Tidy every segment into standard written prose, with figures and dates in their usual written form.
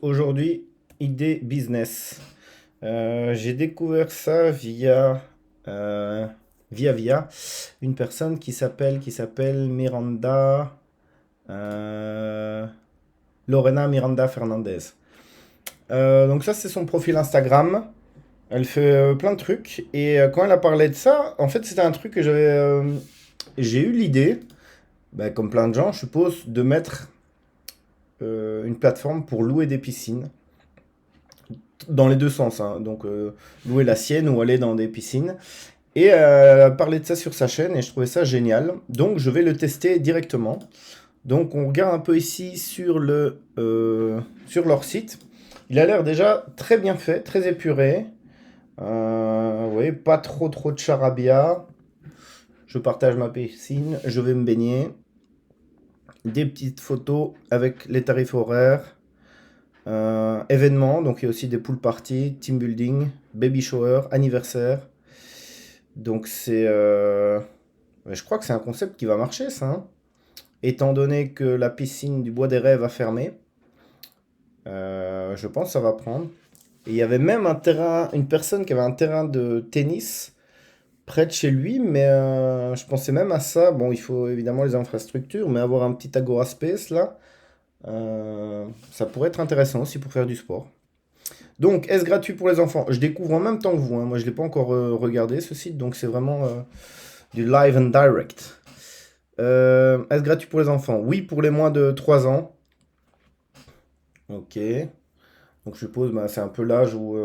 Aujourd'hui, idée business. J'ai découvert ça euh, via une personne qui s'appelle Miranda, euh, Lorena Miranda Fernandez. Donc ça, c'est son profil Instagram. Elle fait plein de trucs. Et quand elle a parlé de ça, en fait, c'était un truc que j'ai eu l'idée, bah, comme plein de gens, je suppose, de mettre une plateforme pour louer des piscines. Dans les deux sens, hein. Donc louer la sienne ou aller dans des piscines. Et parler de ça sur sa chaîne et je trouvais ça génial. Donc je vais le tester directement. Donc on regarde un peu ici sur leur site. Il a l'air déjà très bien fait, très épuré. Oui, pas trop de charabia. Je partage ma piscine, je vais me baigner. Des petites photos avec les tarifs horaires. Événements, donc il y a aussi des pool parties, team building, baby shower, anniversaire. Donc je crois que c'est un concept qui va marcher, ça, hein. Étant donné que la piscine du Bois des Rêves a fermé, je pense que ça va prendre. Et il y avait même une personne qui avait un terrain de tennis près de chez lui, mais je pensais même à ça. Bon, il faut évidemment les infrastructures, mais avoir un petit Agora Space là, ça pourrait être intéressant aussi pour faire du sport. Donc, est-ce gratuit pour les enfants? Je découvre en même temps que vous, hein. Moi, je ne l'ai pas encore regardé ce site, donc c'est vraiment du live and direct. Est-ce gratuit pour les enfants? Oui, pour les moins de 3 ans. Ok. Donc, je suppose bah, c'est un peu l'âge où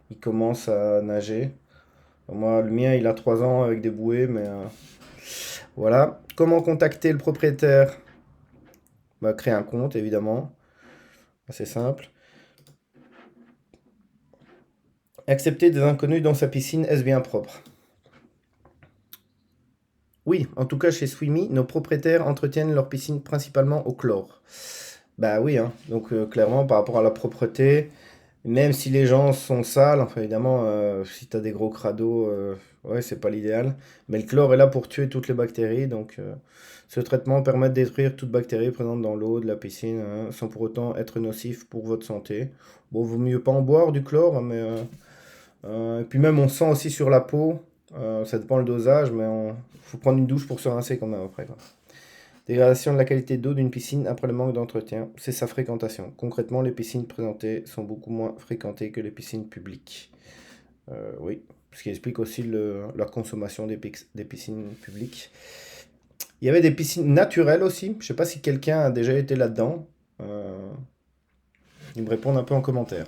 il commence à nager. Moi, le mien, il a 3 ans avec des bouées, mais voilà. Comment contacter le propriétaire? Bah, créer un compte, évidemment. C'est simple. Accepter des inconnus dans sa piscine, est-ce bien propre? Oui, en tout cas chez Swimmy, nos propriétaires entretiennent leur piscine principalement au chlore. Bah oui, hein. Donc clairement par rapport à la propreté, même si les gens sont sales, enfin évidemment si t'as des gros crados, ouais c'est pas l'idéal. Mais le chlore est là pour tuer toutes les bactéries, donc ce traitement permet de détruire toute bactérie présente dans l'eau de la piscine, hein, sans pour autant être nocif pour votre santé. Bon, vaut mieux pas en boire du chlore, hein, mais et puis même on sent aussi sur la peau, ça dépend le dosage, mais faut prendre une douche pour se rincer quand même après, quoi. Dégradation de la qualité d'eau d'une piscine après le manque d'entretien, c'est sa fréquentation. Concrètement, les piscines présentées sont beaucoup moins fréquentées que les piscines publiques. Oui, ce qui explique aussi la consommation des piscines publiques. Il y avait des piscines naturelles aussi. Je sais pas si quelqu'un a déjà été là-dedans. Euh, Ils me répondent un peu en commentaire.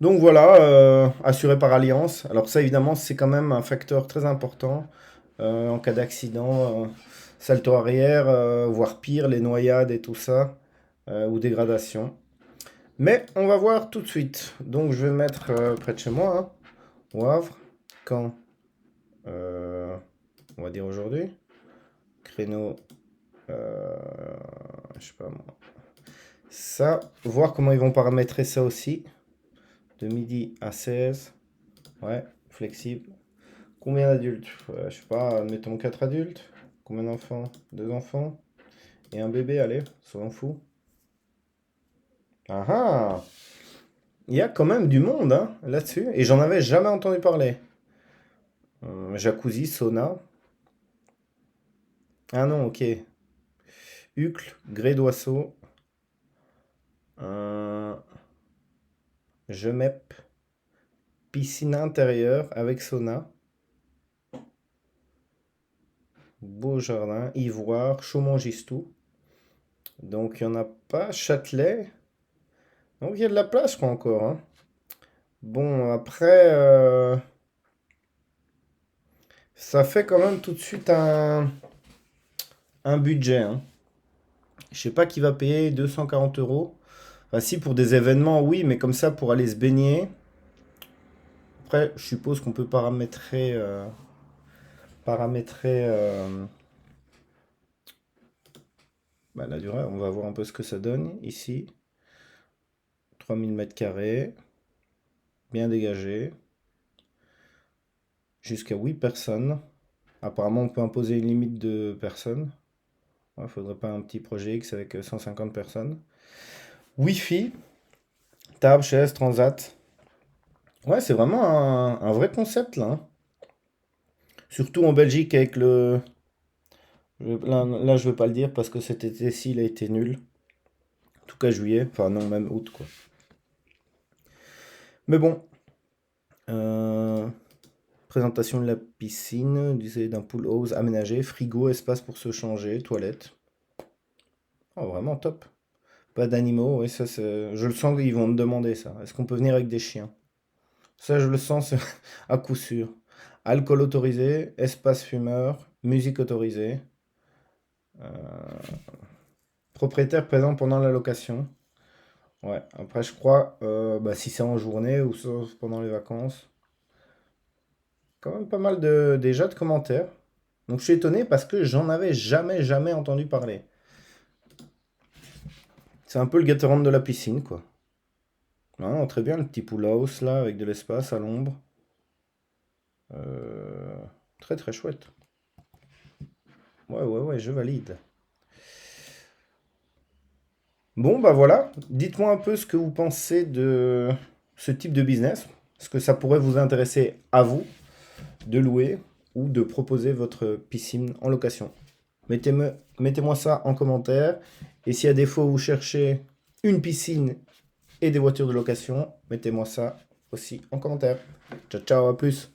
Donc voilà, assuré par Alliance. Alors ça évidemment c'est quand même un facteur très important en cas d'accident, salto arrière, voire pire, les noyades et tout ça, ou dégradation. Mais on va voir tout de suite. Donc je vais mettre près de chez moi, hein, au Havre, quand euh, on va dire aujourd'hui, créneau, euh, je sais pas moi, ça, voir comment ils vont paramétrer ça aussi, de midi à 16, ouais, flexible. Combien d'adultes? Je sais pas, admettons 4 adultes. Combien d'enfants? 2 enfants. Et un bébé, allez, soyons fous. Ah ah! Il y a quand même du monde hein, là-dessus. Et j'en avais jamais entendu parler. Jacuzzi, sauna. Ah non, ok. Hucle, grès d'oiseau. Euh, Gemep. Piscine intérieure avec sauna. Beau jardin. Ivoire. Chaumont-Gistou. Donc il n'y en a pas. Châtelet. Donc il y a de la place, je crois, encore, hein. Bon, après, ça fait quand même tout de suite un budget, hein. Je sais pas qui va payer 240 euros. Enfin, si, pour des événements, oui, mais comme ça, pour aller se baigner. Après, je suppose qu'on peut paramétrer bah, la durée. On va voir un peu ce que ça donne ici. 3000 mètres carrés, bien dégagé. Jusqu'à 8 personnes. Apparemment, on peut imposer une limite de personnes. Il faudrait pas un petit projet X avec 150 personnes. Wi-Fi, table, chaise, transat. Ouais, c'est vraiment un vrai concept là, hein. Surtout en Belgique avec le. Là, je veux pas le dire parce que cet été-ci, il a été nul. En tout cas, juillet. Enfin, non, même août, quoi. Mais bon. euh, Présentation de la piscine, d'un pool house aménagé, frigo, espace pour se changer, toilette. Oh, vraiment top. Pas d'animaux, ouais, ça, je le sens qu'ils vont me demander ça. Est-ce qu'on peut venir avec des chiens? Ça, je le sens à coup sûr. Alcool autorisé, espace fumeur, musique autorisée. euh, Propriétaire présent pendant la location. Ouais, après, je crois, bah, si c'est en journée ou sauf pendant les vacances. Quand même pas mal déjà de commentaires. Donc, je suis étonné parce que j'en avais jamais entendu parler. C'est un peu le Gatorade de la piscine, quoi. Non, très bien, le petit pool house là, avec de l'espace à l'ombre. Euh, Très très chouette. Ouais, je valide. Bon, bah voilà. Dites-moi un peu ce que vous pensez de ce type de business. Est-ce que ça pourrait vous intéresser à vous de louer ou de proposer votre piscine en location? Mettez-moi ça en commentaire. Et si à défaut vous cherchez une piscine et des voitures de location, mettez-moi ça aussi en commentaire. Ciao, ciao, à plus.